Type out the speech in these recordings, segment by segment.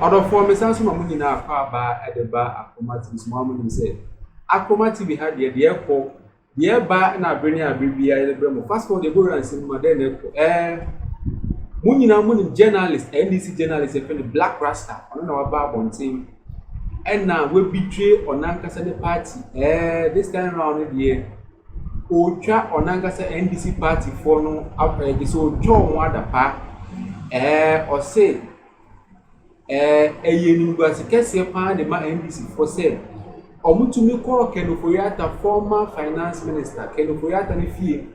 Other forms also money now bar at the bar acromatic mom said. Acromatic we had the airport, the air bar and I bring a baby I the fast for the go and see my Muni journalist, NDC journalist, a Black Rasta, on our bar on team. And now we betray on Nankasa party. This time around the year, Ocha on Nankasa NDC party for no up this old John Wadapa. Or say, a university pan the NDC for sale. Or Mutumiko Kenufuyata, former finance minister, Kenufuyata Nifi,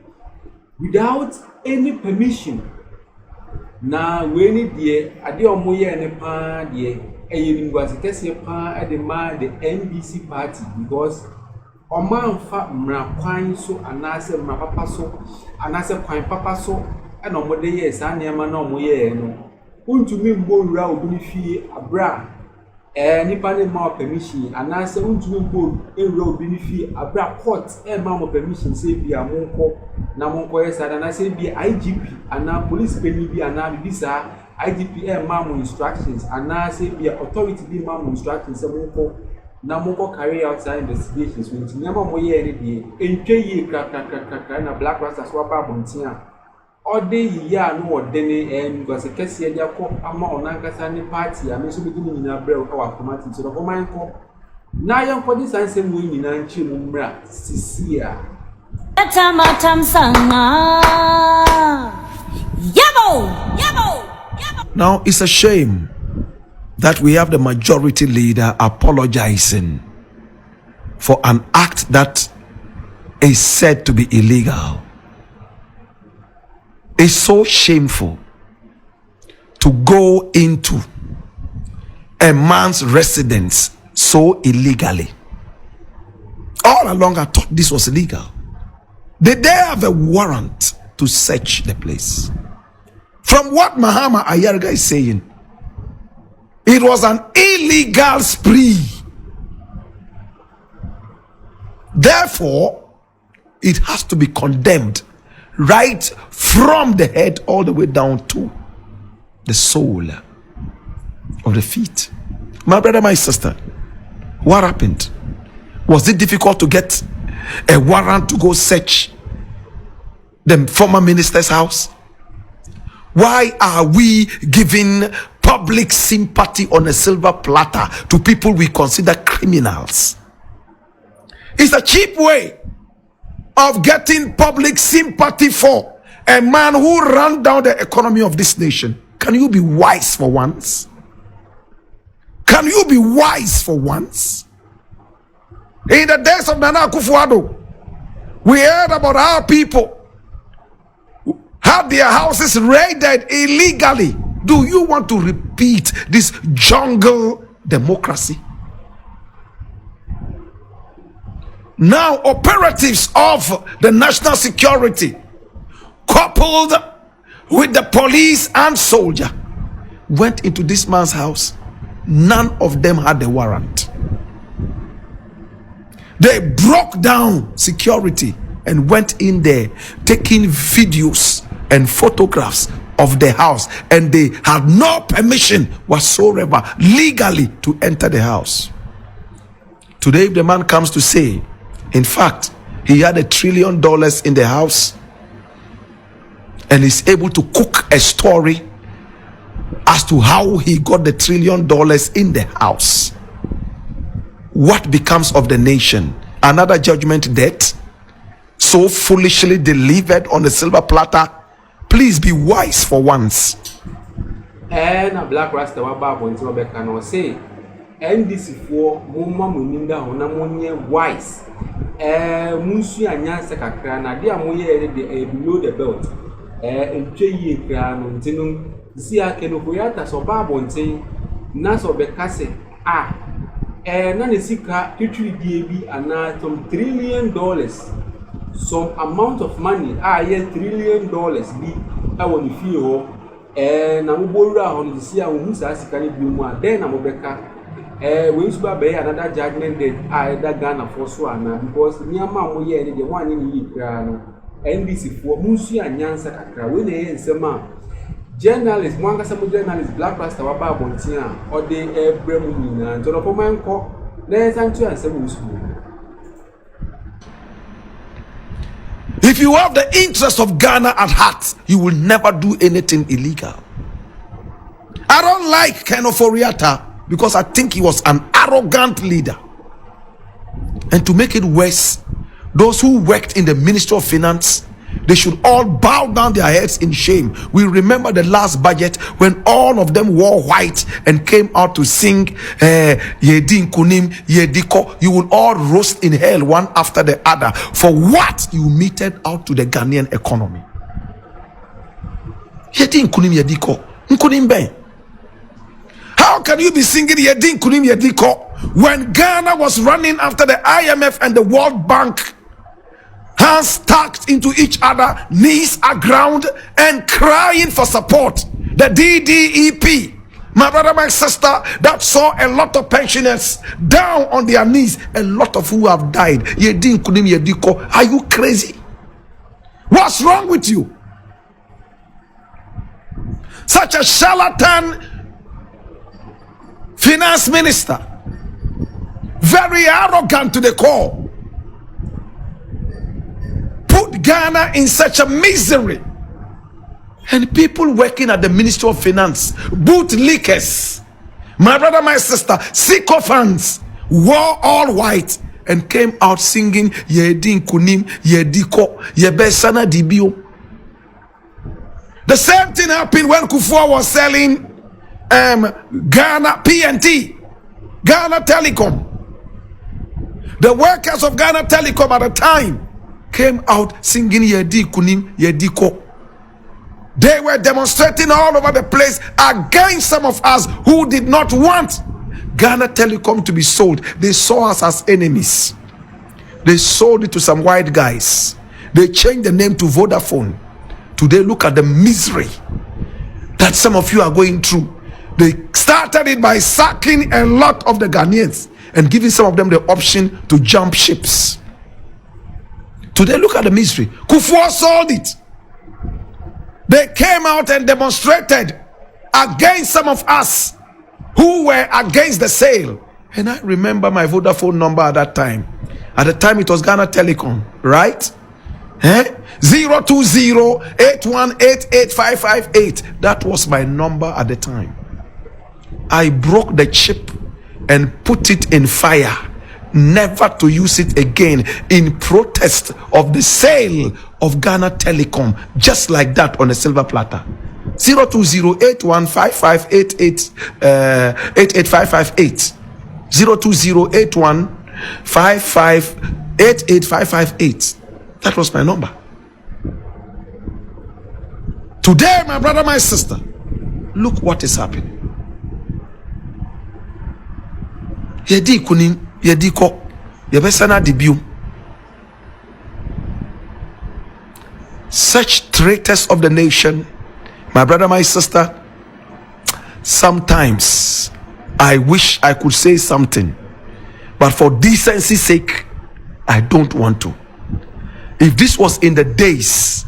without any permission. Now, when it dear, I do a moya and a pan dear, a university pan at the man the NDC party because a man fat mraquine so and answer my papa so and answer quine papa so and on what day yes, I near man no moya no. Unto me more round benefi a bra, any panel more permission and answer unto me more a road benefi a bra court and mamma permission say be a monko. Na monko yes and I say be IGP and now police penny be and now visa IGP mamu instructions and now say be authority be mamu instructions so monko na monko carry out investigations when nyama moye any day entwe kra na Black Rasta so aba bontia ode ya no odene because kese ya ko ama onankasa ni party a me so be nyina bre o ka committee so ko man ko na yan ko di sanse mu nyina nchi mu mra sisia Now it's a shame that we have the majority leader apologizing for an act that is said to be illegal. It's so shameful to go into a man's residence so illegally. All along I thought this was illegal. Did they have a warrant to search the place? From what Mahama Ayarga is saying, it was an illegal spree. Therefore, it has to be condemned right from the head all the way down to the sole of the feet. My brother, my sister, what happened? Was it difficult to get a warrant to go search the former minister's house? Why are we giving public sympathy on a silver platter to people we consider criminals? It's a cheap way of getting public sympathy for a man who ran down the economy of this nation. Can you be wise for once? Can you be wise for once? In the days of Nana Akufo-Addo, we heard about how people had their houses raided illegally. Do you want to repeat this jungle democracy? Now, operatives of the national security, coupled with the police and soldier, went into this man's house. None of them had a warrant. They broke down security and went in there, taking videos and photographs of the house, and they had no permission whatsoever legally to enter the house. Today, if the man comes to say, in fact, he had $1 trillion in the house and is able to cook a story as to how he got the $1 trillion in the house, what becomes of the nation? Another judgment debt so foolishly delivered on a silver platter. Please be wise for once. And a Black Rasta wababo nti wabeka no say NDC for mumma muninda hona monye wise. Munsu anyansa kakra na dia moye de below the belt. Entwe yi kra no ntinu si akeno koyata so babo nti na so beka se na ne sika twitwi die bi ana some $1 trillion, some amount of money $1 trillion bi I want to feel na mubora on the sia wo musa sika ne bi mu a den na mobeka we used to be another judgment that that Ghana for so ana because niama mo ye ne de wan ni yi kra no NDC for munsu anyansa kakra we na ye nsema journalist mwanga sa journalist Black Rasta wa ba bontia o de ebremu nyina nto no pomanko na ensantu ansem usu. If you have the interest of Ghana at heart, you will never do anything illegal. I don't like Ofori because I think he was an arrogant leader. And to make it worse, those who worked in the Ministry of Finance, they should all bow down their heads in shame. We remember the last budget when all of them wore white and came out to sing Yedin Kunim, Yediko. You will all roast in hell one after the other for what you meted out to the Ghanaian economy. Yedin Kunim, Yediko. Nkunim Ben. How can you be singing Yedin Kunim, Yediko when Ghana was running after the IMF and the World Bank? Hands stacked into each other, knees are ground, and crying for support. The DDEP, my brother, my sister, that saw a lot of pensioners down on their knees, a lot of who have died. Yedin Kunim Yediko, are you crazy? What's wrong with you? Such a charlatan finance minister, very arrogant to the core. Put Ghana in such a misery, and people working at the Ministry of Finance, bootlickers, my brother, my sister, sycophants, wore all white and came out singing Yedin Kunim Yediko Yebesana Dibio. The same thing happened when Kufuor was selling Ghana PNT, Ghana Telecom. The workers of Ghana Telecom at the time came out singing Yedi Kunim Yediko. They were demonstrating all over the place against some of us who did not want Ghana Telecom to be sold. They saw us as enemies. They sold it to some white guys. They changed the name to Vodafone. Today, look at the misery that some of you are going through. They started it by sacking a lot of the Ghanaians and giving some of them the option to jump ships. Today, look at the misery. Kufuor sold it. They came out and demonstrated against some of us who were against the sale. And I remember my Vodafone number at that time. At the time, it was Ghana Telecom, right? 020-8188-558. That was my number at the time. I broke the chip and put it in fire, never to use it again, in protest of the sale of Ghana Telecom, just like that, on a silver platter. 020-815588-88558. 020-815588-558. That was my number. Today, my brother, my sister, look what is happening. Yedi Kunim Yediko Yebesana Dibium. Such traitors of the nation, my brother, my sister, sometimes I wish I could say something, but for decency's sake, I don't want to. If this was in the days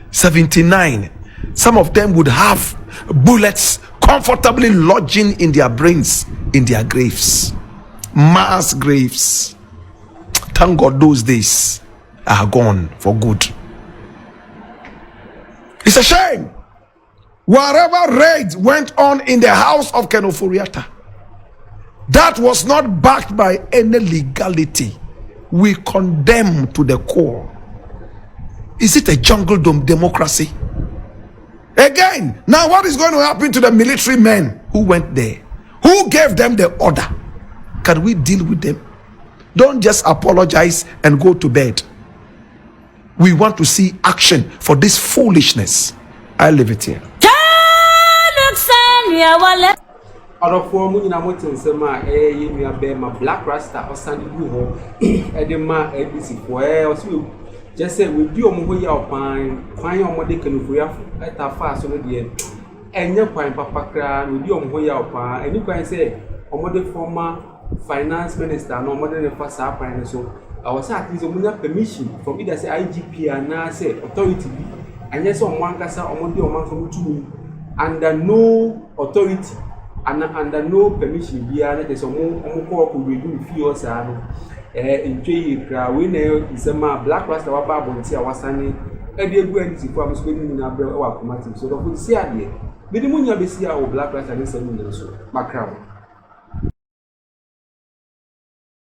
79, some of them would have bullets comfortably lodging in their brains, in their graves, mass graves. Thank God those days are gone for good. It's a shame. Whatever raid went on in the house of Ofori, that was not backed by any legality. We condemn to the core. Is it a jungle democracy? Again, now what is going to happen to the military men who went there? Who gave them the order? Can we deal with them? Don't just apologize and go to bed. We want to see action for this foolishness. I leave it here. Ofori mu nyina motin sema yemi abe ma Black Rasta osani du ho edema NDC for osi just say we do omo ho ya opan kwan omo de Ofori eta fa so no de enye kwan papa kra no di omo ho ya opan eni kwan say omo de former finance minister no omo de fa sa kwan so I was at least omo permission from either say IGP and say authority bi anya say omo ankasa omo de omo so tumi under no authority and under no permission biara na kese omo ko redu fi o saa no ntwe kra we na isema Blakk Rasta wa ba bonti a wasane e de egu NDC fo am so be ni na bre wa committee so do for see ade be de munya be see a o Blakk Rasta ni se ni so makra